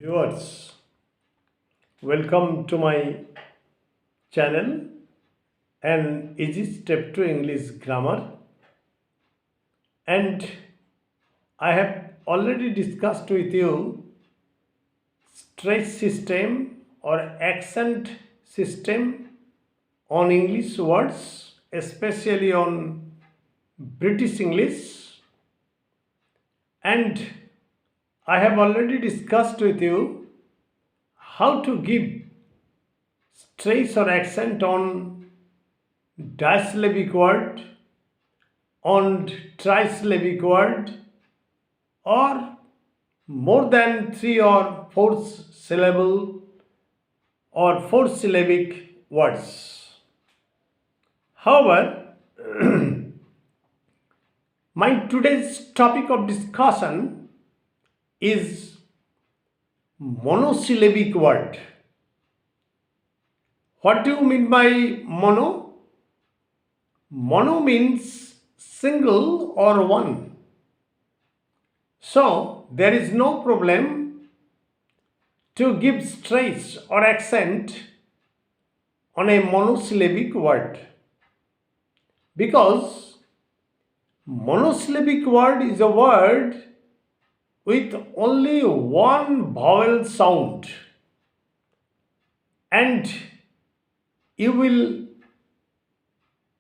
Viewers, welcome to my channel and Easy Step to English Grammar. And I have already discussed with you stress system or accent system on English words, especially on British English. And I have already discussed with you how to give stress or accent on disyllabic word, on trisyllabic word, or more than 3 or 4 syllable or 4 syllabic words. However, my today's topic of discussion is monosyllabic word. What do you mean by mono? Mono means single or one. So there is no problem to give stress or accent on a monosyllabic word, because monosyllabic word is a word with only one vowel sound, and you will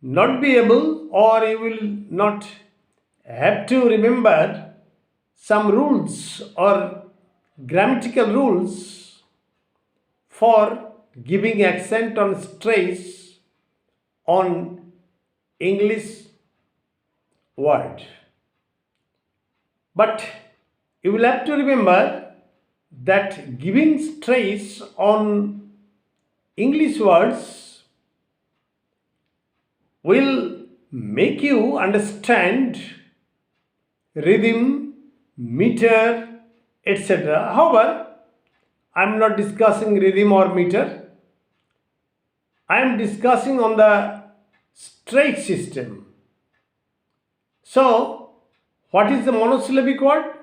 not be able, or you will not have to remember some rules or grammatical rules for giving accent on stress on English word. But you will have to remember that giving stress on English words will make you understand rhythm, meter, etc. However, I am not discussing rhythm or meter. I am discussing on the stress system. So, what is the monosyllabic word?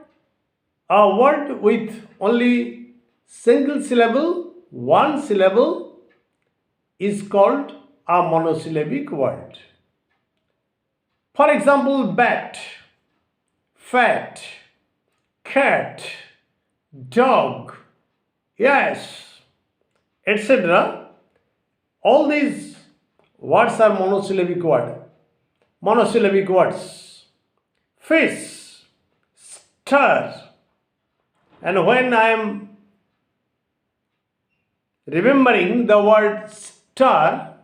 A word with only single syllable, one syllable, is called a monosyllabic word. For example, bat, fat, cat, dog, yes, etc. All these words are monosyllabic words. Fish, stir. And when I am remembering the word star,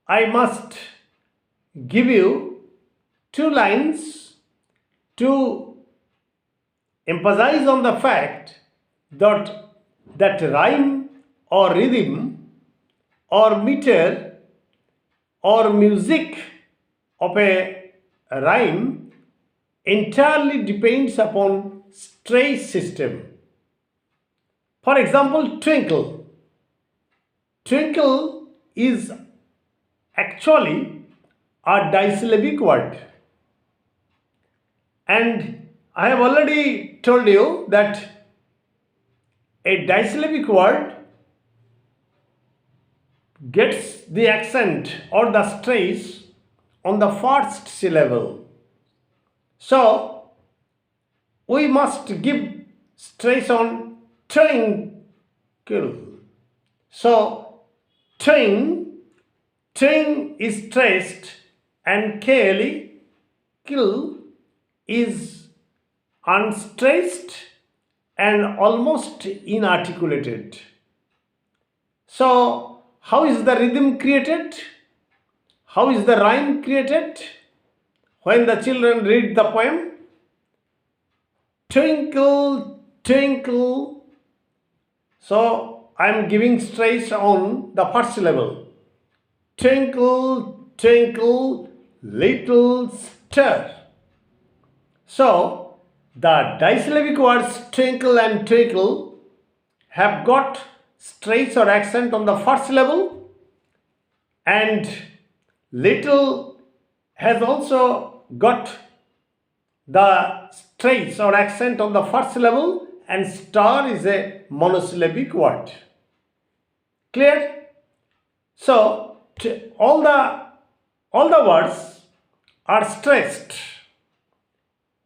I must give you 2 lines to emphasize on the fact that rhyme or rhythm or meter or music of a rhyme entirely depends upon stress system. For example, twinkle. Twinkle is actually a disyllabic word. And I have already told you that a disyllabic word gets the accent or the stress on the first syllable. So, we must give stress on twinkle. So, twing is stressed and kill is unstressed and almost inarticulated. So, how is the rhythm created? How is the rhyme created? When the children read the poem, twinkle, twinkle. So I am giving stress on the first syllable. Twinkle, twinkle, little star. So the disyllabic words twinkle and twinkle have got stress or accent on the first syllable, and little has also got the stress or accent on the first syllable, and star is a monosyllabic word. Clear? So all the words are stressed.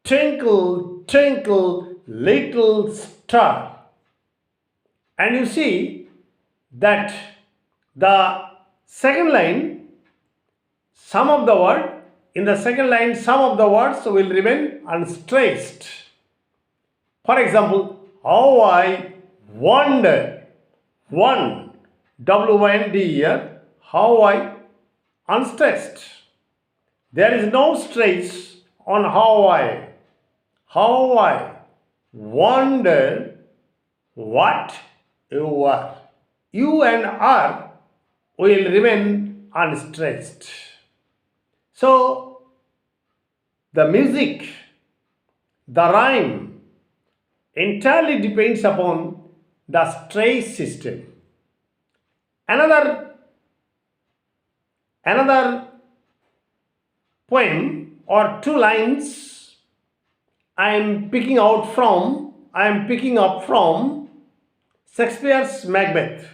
Twinkle, twinkle, little star. And you see that the second line, some of the words will remain unstressed. For example, how I wonder, one, W-O-N-D here, how I, unstressed. There is no stress on how I wonder what you are. You and are will remain unstressed. So, the music, the rhyme entirely depends upon the stress system. Another poem or two lines I am picking up from Shakespeare's Macbeth.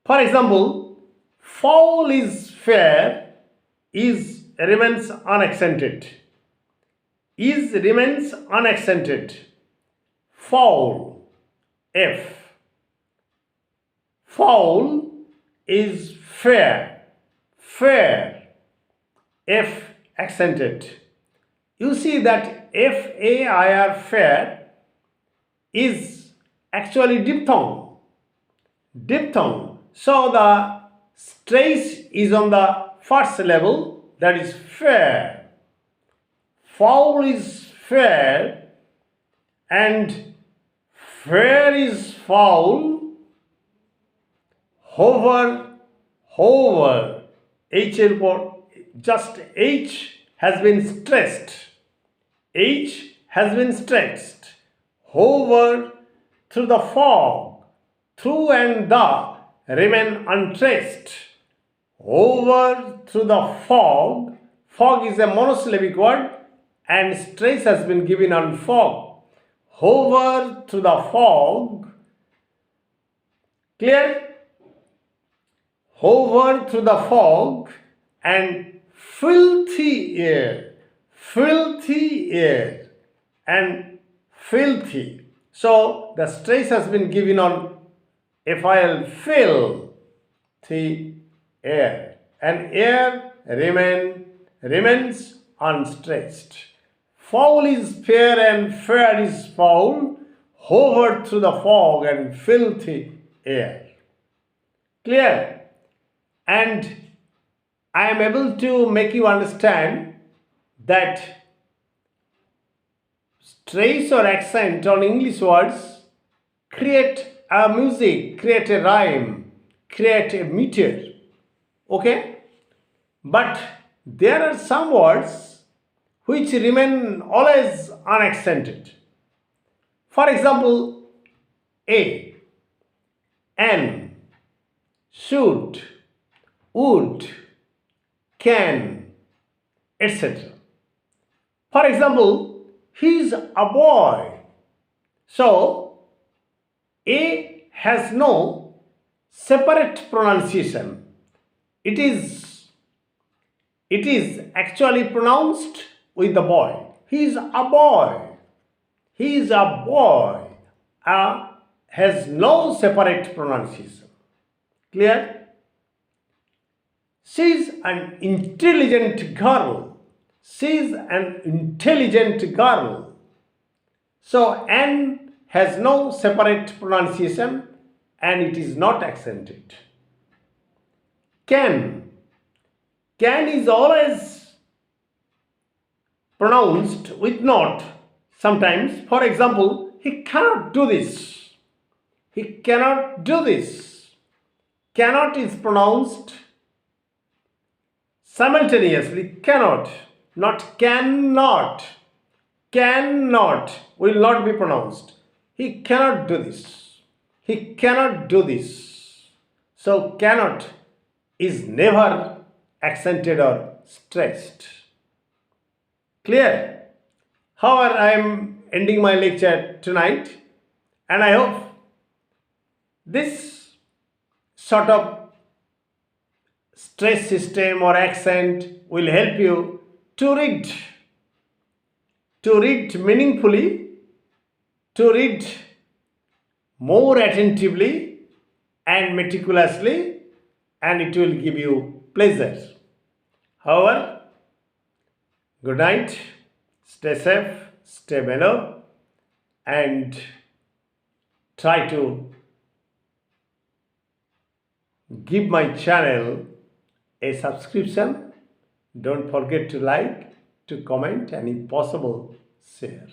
For example, foul is fair is remains unaccented. Is remains unaccented. Foul, F. Foul is fair, F accented. You see that F-A-I-R, fair, is actually diphthong. So the stress is on the first syllable, that is fair. Foul is fair and fair is foul. Hover, H report, just H has been stressed. Hover through the fog, through and the remain untraced. Hover through the fog. Fog is a monosyllabic word and stress has been given on fog. Hover through the fog. Clear? Hover through the fog and filthy air and filthy. So the stress has been given on FIL, filthy air, and air remains unstressed. Foul is fair and fair is foul. Hover through the fog and filthy air. Clear? And I am able to make you understand that stress or accent on English words create a music, create a rhyme, create a meter. Okay? But there are some words which remain always unaccented. For example, a, an, should, would, can, etc. For example, he is a boy. So, a has no separate pronunciation. It is actually pronounced with the boy. He is a boy. He is a boy. A has no separate pronunciation. Clear? She is an intelligent girl. She is an intelligent girl. So, an has no separate pronunciation and it is not accented. Can is always pronounced with not sometimes. For example, he cannot do this. He cannot do this. Cannot is pronounced simultaneously. Cannot, not cannot. Cannot will not be pronounced. He cannot do this. He cannot do this. So cannot is never accented or stressed. Clear? However, I am ending my lecture tonight, and I hope this sort of stress system or accent will help you to read meaningfully, to read more attentively and meticulously, and it will give you pleasure. However, good night, stay safe, stay mellow, and try to give my channel a subscription. Don't forget to like, to comment, and if possible, share.